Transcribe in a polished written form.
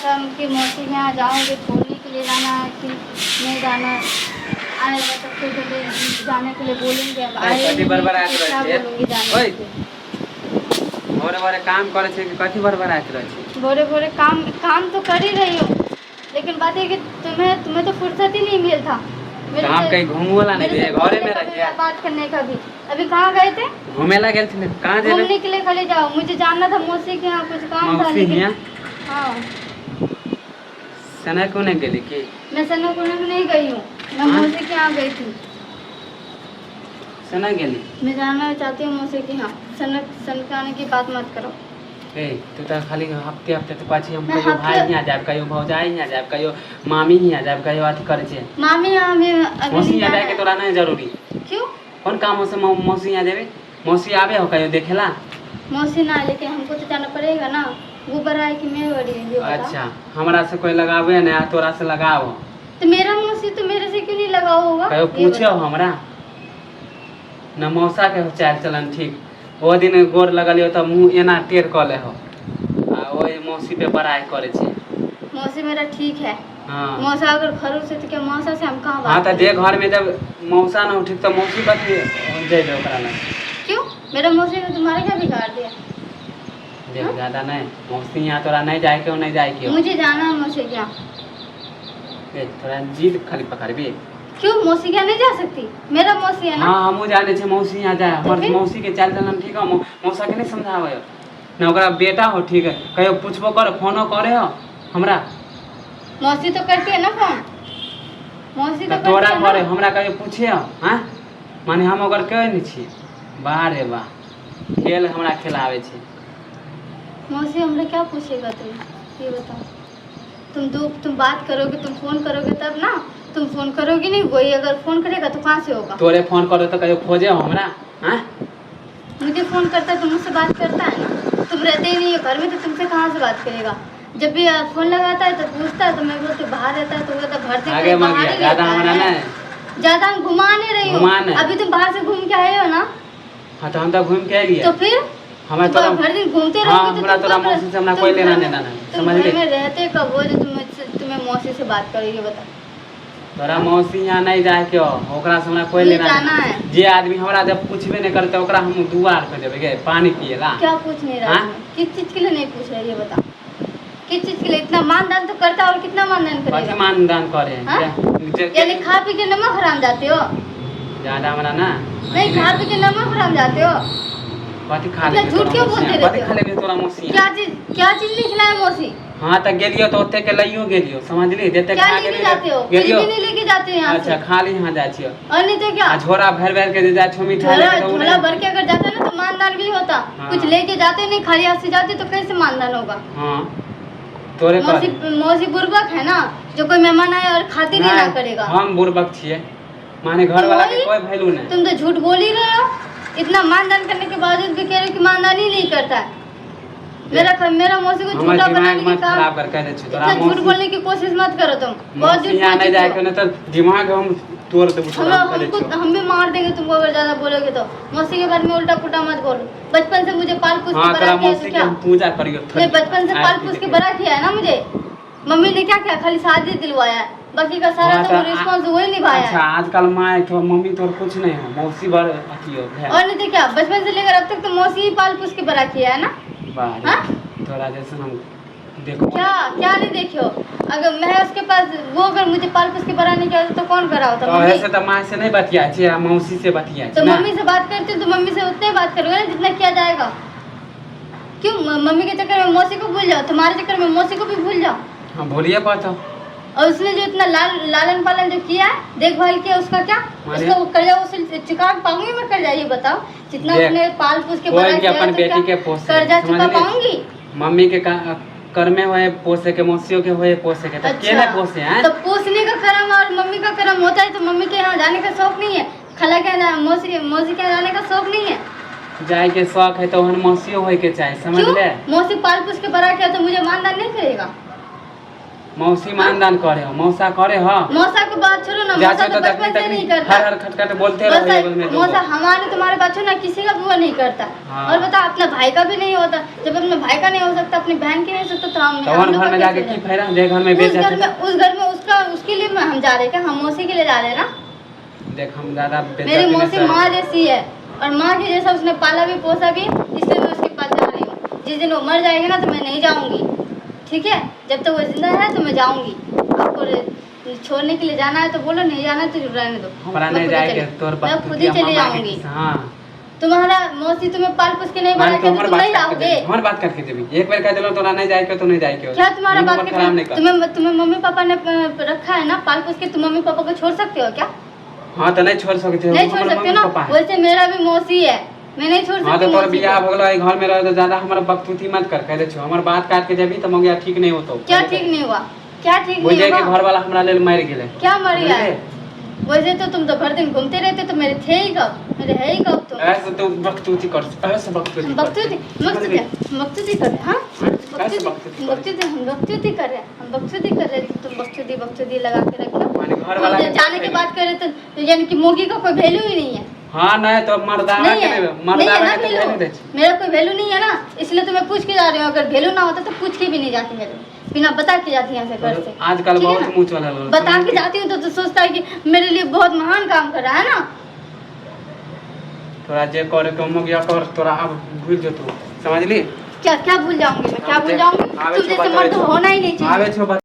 था कि मौसी के यहाँ जाऊँगी, छोड़ने के लिए जाना है कि नहीं जाना, आएगा तो फिर जाने के लिए बोलेंगे। अब आए कथी बरबरात तो क्या रहै बोलूँगी छै जाने ओए के लिए। भोरे भोरे काम करे छै कि कथी बरबरात रहै छै? भोरे भोरे काम तो कर ही रही हूँ, लेकिन बात है कि तुम्हें तो फुर्सत ही नहीं मिल था काम कहीं घूमू वाला नहीं थे, घरे में रहिए बात करने का भी। अभी कहाँ गए थे? घूमे ला गेल थे, कहाँ जेबे? घूमने के लिए खाली जाओ, मुझे जानना था मौसी के यहाँ कुछ काम था। मौसी हियां हाँ, सना को नहीं गेली की? मैं सना को नहीं गई हूँ, मैं मौसी के यहाँ गई थी। सना गेली? मैं जाना चाहती हूँ मौसी के यहाँ। सना के आने की बात मत करो। ए तू तो खाली हफ्ते हफ्ते तो पाछी हम कहियो भाई हियां जाब, कहियो भौजाई हियां जाब, कहियो मामी हियां जाब, कहियो अथी करे छै। मामी यहाँ अभी मौसी हियां जाए के तोरा नहीं जरूरी? क्यों? कौन काम हो से मौसी हियां जेबे? मौसी आवे हो कहियो देखेला? मौसी ना, लेकिन हमको तो जाना पड़ेगा ना। वो बड़ा है कि मैं बड़ी है, ये बता। अच्छा, हमरा से कोई लगावे ना, तोरा से लगाओ। तो मेरा मौसी तो मेरे से क्यों नहीं लगाओ होगा? कहियो पूछो हमरा न मौसा के चाल चलन ठीक। वो दिन गोर लगलियो त मुंह एना टेढ़ क ले हो आ ओई मौसी पे बड़ाई करे छे। मौसी मेरा ठीक है। हां मौसा अगर खरूस से तो क्या मौसा से हम कहां बात? हां त दे घर में जब मौसा न उठी त मौसी कथी जेबे ओकरा लग? क्यों? मेरा मौसी ने तुम्हारे क्या बिगाड़ दिया? देख ज्यादा नहीं, मौसी यहाँ तोरा नहीं जाए के नहीं जाए के। मुझे जाना है मौसी क्या? देख थोड़ा जिद खाली पकड़बे। क्यों? मौसी क्या नहीं जा सकती? मेरा मौसी है ना। हां हमहू जाने छे मौसी यहाँ जाए, हमर तो मौसी के चाल चलन ठीक है, मौसा के नहीं समझावे न ओकरा बेटा हो ठीक है, कहियो पूछबो कर, फोनो करे हो हमरा। मौसी तो करती है ना फोन। मौसी तो तोरा करती है करे ना। हमरा कहियो पूछे हो? हां माने हम ओकर कहे नहीं छी। वाह रे वाह, खेल हमरा खिलावे छे। मौसी हमरा क्या पूछेगा तुम? ये बताओ। तुम बात करोगे, तुम फोन करोगे तब ना। तुम फोन करोगे नहीं, वही अगर फोन करेगा तो कहाँ से होगा? तोरे फोन करो तो कहियो खोजे हो हमरा? हां मुझे फोन करता है तो मुझसे बात करता है ना। तुम रहते ही नहीं हो घर में तो तुमसे कहाँ से बात करेगा? जब भी फोन लगाता है तो पूछता है, तो मैं बोलती बाहर रहता है तो वो तो घर से आगे मत बाहर गया ही ज्यादा रहता हमरा है। नहीं ज्यादा हम घुमा नहीं रही हूँ। अभी तुम बाहर से घूम के आए हो ना। हां तो हम तो घूम के आइए। तो फिर हमरा तोरा हर दिन घूमते हां रहोगे तो हमरा तोरा मौसी से हमरा कोई लेना देना नहीं, समझ ले। घर में रहते कब हो जो तुम्हें मौसी से बात करो? ये बता। तोरा मौसी यहाँ नहीं जाए के हो, ओकरा से हमरा कोई लेना जाना नहीं। है। जे आदमी हमरा जब पूछबे नहीं करते ओकरा हम दुआर पे देबे के पानी पिएला। क्या पूछ नहीं रहा? किस चीज के लिए नहीं पूछ रहा? ये बता। किस चीज के लिए? इतना मानदान तो करता है और कितना मानदान करेगा? कथी मानदान करे? यानी खा पी के नमक हराम जाते हो? ज्यादा हमरा ना नहीं, खा पी के नमक हराम जाते हो? कथी खा इतना ले? झूठ क्यों बोलते रहते हो? कथी खा ले तोरा मौसी? क्या चीज नहीं खिलाए मौसी? हां त गेलियो तो ओते के लइयो गेलियो, समझली? देते क्या खा के लेके जाते हो? कुछ भी नहीं लेके जाते हो यहाँ से। अच्छा खाली यहाँ जाए छियो और नहीं तो क्या? आ झोरा भर भर के दे जाए छो मिठाई लेके तो झोला भर के अगर जाते ना तो मानदान भी होता। हाँ। कुछ लेके जाते नहीं, खाली हाथ से जाते तो कैसे मानदान होगा? हां तोरे पर मौसी बुर्बक है ना, जो कोई मेहमान आए और खातिर ही ना करेगा। हम बुर्बक छिए, माने घर वाला के कोई वैल्यू नहीं। तुम तो झूठ बोल ही रहे हो। इतना मानदान करने के बावजूद भी कह रहे हो कि मानदान ही नहीं करता है। मेरा मौसी को झूठा बनाने की खराब कर कह दे छी। इतना झूठ बोलने की कोशिश मत करो तुम। बहुत झूठ यहाँ नहीं जाए के न तो दिमाग हम तोड़ दे। हम भी मार देंगे तुमको अगर ज्यादा बोलोगे तो। मौसी के बारे में उल्टा पुल्टा मत बोलो। बचपन से मुझे पाल पोस के बड़ा किया है, क्या पूजा करियो? बचपन से पाल पोस के बड़ा किया है ना मुझे। मम्मी ने क्या किया? खाली शादी दिलवाया है, बाकी का सारा तो रिस्पांस वही निभाया है। अच्छा आजकल माँ तो मम्मी तो कुछ नहीं है, मौसी बार अथियो है। और नहीं तो क्या, बचपन से लेकर अब तक तो मौसी ही पाल पोस के बड़ा किया है ना। थोड़ा जैसे हम देखो क्या नहीं देखियो? अगर मैं उसके पास वो अगर मुझे पाल पोस के बड़ा नहीं किया तो कौन करा होता? तो ऐसे तो माँ से नहीं बतिया छे, मौसी से बतिया छे। तो मम्मी से बात करती तो मम्मी से उतने बात करोगे ना जितना किया जाएगा। क्यों मम्मी के चक्कर में मौसी को भूल जाओ? तुम्हारे चक्कर में मौसी को भी भूल जाओ। हाँ भूलिए पाता। और उसने जो इतना लालन पालन जो किया है, देखभाल किया, उसका क्या? उसका वो कर्जा उसे चुका पाऊंगी मैं? कर्जा ये बताओ, जितना उसने पाल पोस के बड़ा किया अपन बेटी के पोसे कर्जा चुका पाऊंगी? मम्मी के कर में होए पोसे के, मौसियों के होए पोसे के, तो केने पोसे हैं? तो पोसने का कर्म और मम्मी का कर्म होता है, तो मम्मी के यहाँ जाने का शौक नहीं है? खाला के यहाँ मौसी के यहाँ जाने का शौक नहीं है? जाए के शौक है तो मौसियों होए के चाहिए, समझ ले। मौसी पाल पोस के बड़ा किया तो मुझे मानदान नहीं करेगा? मौसी मानदान करे हो, मौसा करे हो। मौसा को बात छोड़ो ना, मौसा तो बचपन से नहीं करता। हर खटखट बोलते रहो ये बोल में मौसा हमारे तुम्हारे बात छोड़ो ना, किसी का बुरा नहीं करता। हाँ। और बता अपना भाई का भी नहीं होता, जब अपने भाई का नहीं हो सकता, अपनी बहन की नहीं हो सकता, तो हम घर में जाके की फायदा, जे घर में बेच जाते उस घर में उसका उसके लिए हम जा रहे हैं क्या? हम मौसी के लिए जा रहे हैं ना। देख हम ज्यादा मेरी मौसी माँ जैसी है, और माँ के जैसा उसने पाला भी पोसा भी, इसलिए मैं उसके पास जा रही हूँ। जिस दिन वो मर जाएगा ना तो मैं नहीं जाऊँगी, ठीक है? जब तक वो जिंदा है तो मैं जाऊँगी। आपको छोड़ने के लिए जाना है तो बोलो, नहीं जाना है तो रहने दो। हमारा नहीं जाएगा, तोर मैं खुद ही चली जाऊँगी। हां तुम्हारा मौसी तुम्हें पाल पोस के नहीं बना के, तुम नहीं आओगे। हमारी बात करके जब एक बार कह देलो तोरा नहीं जाएगा तो नहीं जाएगा। क्या तुम्हारा बात के तुम्हें मम्मी पापा ने रखा है ना पाल पोस के, तुम मम्मी पापा को छोड़ सकते हो क्या? हां तो नहीं छोड़ सकते, नहीं छोड़ सकते ना। वैसे मेरा भी मौसी है, मैं नहीं छोड़ सकती। हां तो तोर बियाह हो गेलो, घर में रहो तो ज्यादा हमर बकतूती मत कर, कह दे छो हमर बात काट के जबी त मगिया ठीक नहीं होतो। क्या ठीक नहीं हुआ? क्या ठीक नहीं हुआ? बुझे के घर वाला हमरा लेल मार गेले। क्या मर गया? वैसे तो तुम तो भर दिन घूमते रहते, तो मेरे थे ही कब, मेरे है ही कब? तो ऐसे तो बकतूती कर, ऐसे बकतूती बकतूती कर। हाँ बकतूती हम बकतूती कर रहे हैं, हम बकतूती कर रहे हैं। तुम बकतूती लगा के रखो। घर वाला जाने की बात कर रहे तो यानी कि मोगी का कोई वैल्यू ही नहीं है। हाँ नहीं तो मर्दाना के मर्दाना के वैल्यू दे। मेरा कोई वैल्यू नहीं है ना, इसलिए तो मैं पूछ के जा रही हूँ। अगर वैल्यू ना होता तो पूछ के भी नहीं जाती, मेरे बिना बता के जाती यहाँ से घर से। आजकल बहुत मुंह चला लो, बता के जाती हूँ तो सोचता है कि मेरे लिए बहुत महान काम कर रहा है ना। थोड़ा जे करे के मगिया कर, तोरा अब भूल जो तू, समझ ली? क्या भूल जाऊंगी मैं? क्या भूल जाऊंगी? तुम जैसे मर्द होना ही नहीं चाहिए।